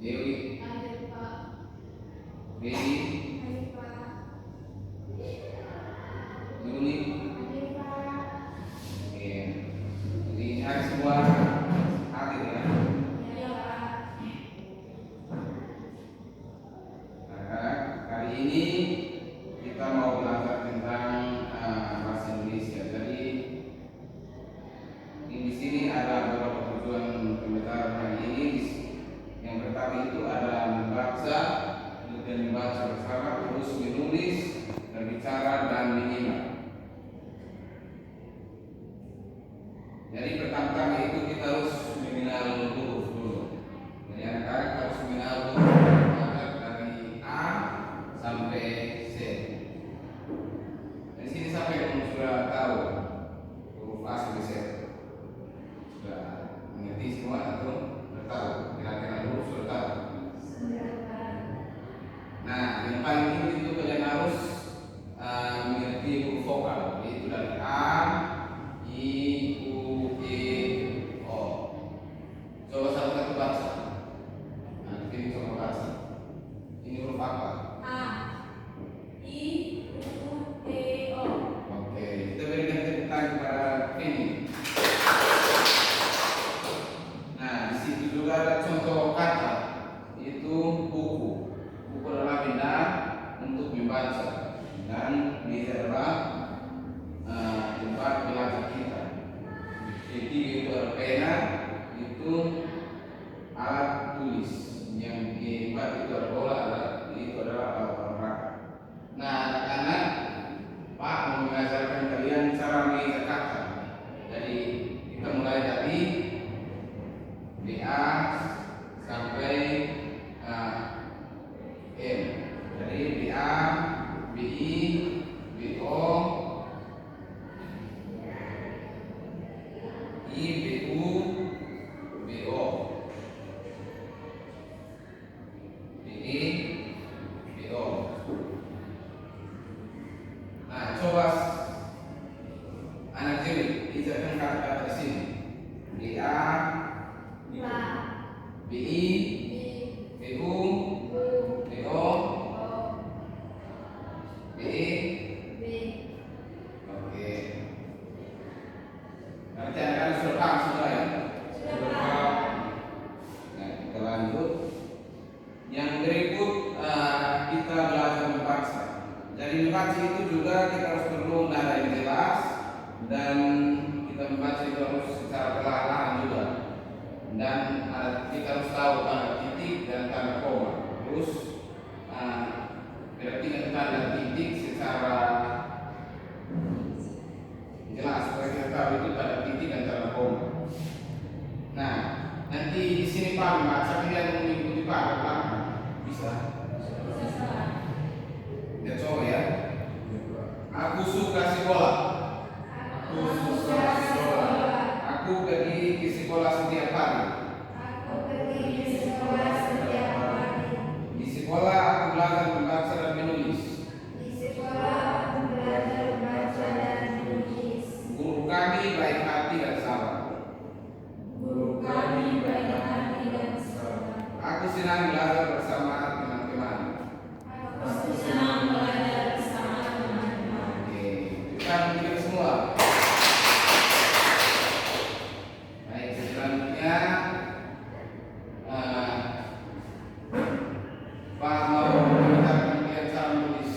Dewi, Hadir Pak. Dewi, Hadir Pak. Yuni. Hadir Pak. Oke. Jadi hari semua hadir ya. Ya Pak. Nah, kali ini kita mau belajar tentang bahasa Indonesia. Jadi di sini ada beberapa tujuan pembelajaran hari ini. Yang pertama itu ada membaca dan membaca bersama, terus menulis, berbicara dan menyimak. Jadi pertama-tama itu kita harus mengenal huruf dulu. Jadi anak-anak harus mengenal huruf dari A sampai Z. Dari sini sampai kamu sudah tahu huruf A sampai Z. Sudah mengerti semua atau sudah tahu? Kira-kira huruf sudah tahu? Nah, yang paling penting itu kalian harus mengerti huruf vokal, yaitu dari A, I, U, E, O. Coba satu-satu baca. Nah, ini coba baca. Ini huruf apa? A, I, U, E, O. Oke, kita berikan tepuk tangan kepada Penny. Nah, di situ juga ada contoh kata, itu buku. Buku adalah benda untuk membaca, dan meja adalah tempat belajar kita. Jadi itu adalah pena, itu alat tulis. Yang keempat itu adalah bola, itu adalah alat olahraga. Nah, anak-anak, Pak mau mengajarkan kalian cara mengingat kata. Jadi kita mulai dari BA sampai M. Jadi BA, BI, BO, I, BU, BO, BI, BO. Nah, coba anak jadi ijarkan kata-kata di sini. BA, Pak. BI, I, BU, U, BO, O, BI. B. Oke. Nanti akan sudah paham semua ya. Sudah paham. Nah, kita lanjut. Yang berikut kita belajar membaca. Jadi membaca itu juga kita harus perlu nada yang jelas, dan kita membaca itu harus secara perlahan juga. Dan kita harus tahu tanda titik dan tanda koma. Terus berarti tanda titik secara jelas supaya kita tahu itu tanda titik dan tanda koma. Nah, nanti di sini Pak membaca, kalian mengikuti Pak ke belakang. Bisa? Bisa salah. Ya coba ya. Aku suka sekolah. Aku suka sekolah. Aku pergi ke sekolah setiap hari. Aku pergi ke sekolah setiap hari. Di sekolah aku belajar membaca dan menulis. Di sekolah aku belajar membaca dan menulis. Guru kami baik hati dan sabar. Guru kami baik hati dan sabar. Aku senang belajar bersama teman-teman. Aku senang belajar bersama teman-teman. Oke, kita bikin semua. Baik, selanjutnya Pak mau mengajarkan kalian cara menulis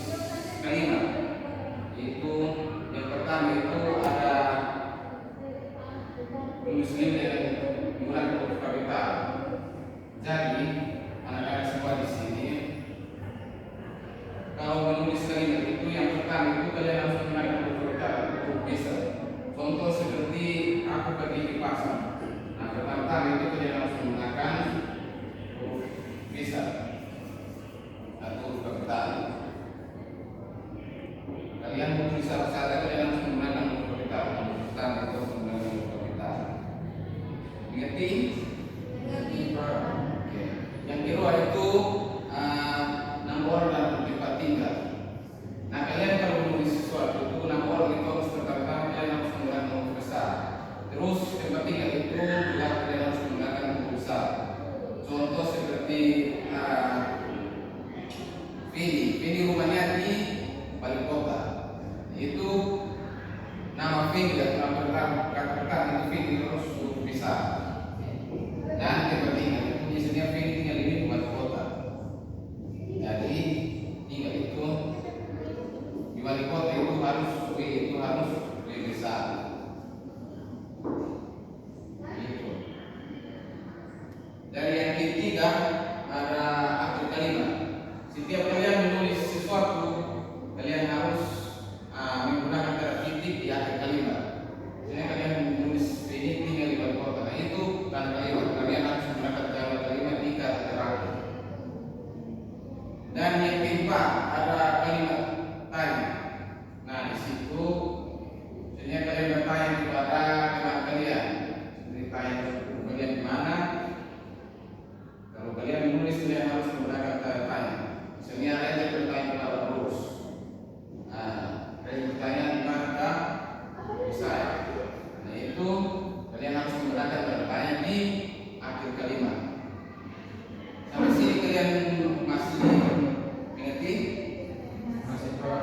kalimat. Itu yang pertama itu ada tulis dengan menggunakan huruf kapital. Jadi anak-anak semua di sini, kalau menulis kalimat itu yang pertama itu kalian harus menggunakan huruf kapital, huruf besar. Contoh seperti aku pergi ke pasar. Nah, pertama-tama itu kalian harus menggunakan huruf besar atau huruf kapital. Kalian mau tulis apa-apa, kalian harus menggunakan huruf kapital. Yang pertama itu harus menggunakan huruf kapital. Mengerti? Mengerti, Pak. Oke. Yang kedua itu nomor dan tempat tinggal. Nah, kalian kalau menulis sesuatu itu nomor itu harus pertama kalian harus menggunakan huruf besar. Terus tempat tinggal itu juga kalian harus menggunakan huruf besar. Contoh seperti besar. Dan tempat tinggal itu biasanya Feni tinggal di wali kota. Jadi tinggal itu di wali kota itu harus lebih besar. Gitu. Dari yang ketiga ada akhir kalimat. Setiap kalian menulis sesuatu, kalian harus menggunakan kata titik di akhir kalimat. Jadi kalian menulis ini tinggal di wali kota. Nah itu tanda kalimat. Kalian harus menggunakan kalimat di kata terakhir. Dan yang keempat ada kalimat tanya. Nah di situ sebenarnya kalian bertanya kepada teman kalian. Ditanya kalian di mana? Kalau kalian menulis kalian harus menggunakan kata tanya. Misalnya Raja bertanya kepada Terus. Nah, Raja bertanya di mana? Saya. Nah itu kalian harus menggunakan kata tanya di akhir kalimat. Sampai sini kalian masih mengerti? Masih Pak.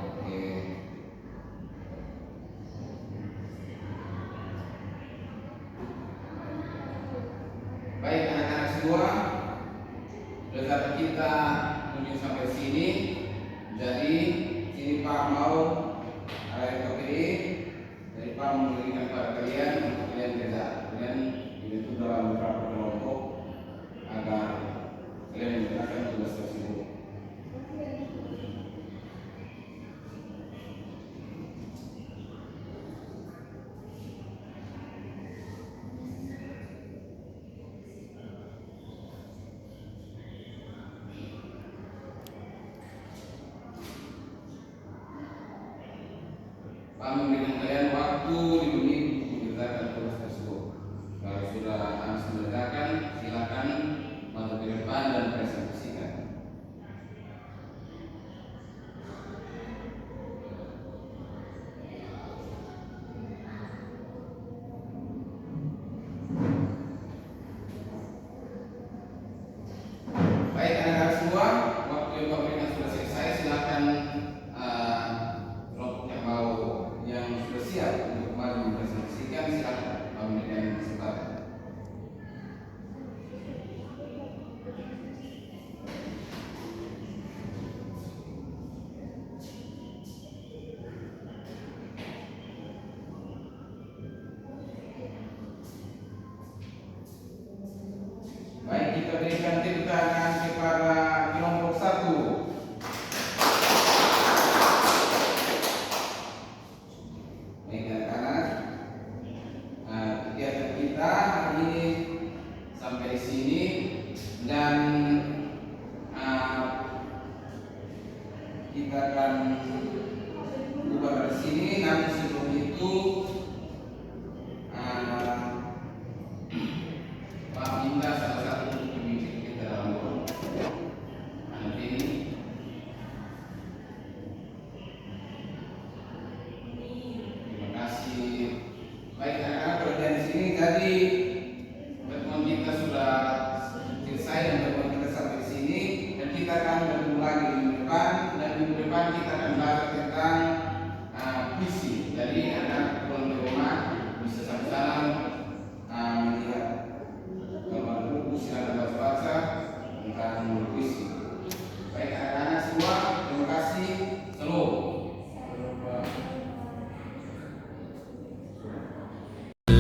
Oke. Baik anak-anak semua, belajar kita menuju sampai sini. Jadi sini Pak mau KPI dari Pak memberikan kepada kalian untuk kalian belajar. Kalian dibentuk dalam beberapa kelompok agar kalian mengerjakan tugas tersebut. Pak memberikan kalian waktu 5 menit untuk mengerjakan tugas tersebut. Kalau sudah harus mengerjakan, silakan maju ke depan dan presentasikan. Baik anak-anak semua, waktu yang pemberian sudah selesai. Silakan kelompok yang sudah siap untuk maju mempresentasikan, silakan memberikan kesempatan. Baik, kita berikan tepuk tangan kepada kelompok 1. Baik anak-anak, kegiatan kita hari ini sampai di sini dan kita akan bubar dari sini. Nanti sebelum itu Pak minta salah satu untuk memimpin kita dalam doa. Nanti terima kasih. Baik anak-anak, perhatian di sini. Jadi pertemuan kita sudah selesai dan pertemuan kita sampai di sini dan kita akan bertemu lagi minggu depan. Dan minggu depan kita akan bahas tentang visi. Jadi anak pulang ke rumah bisa sama-sama melihat gambar buku, silakan baca tentang visi. Baik anak-anak semua, terima kasih. Selalu.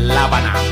La Habana.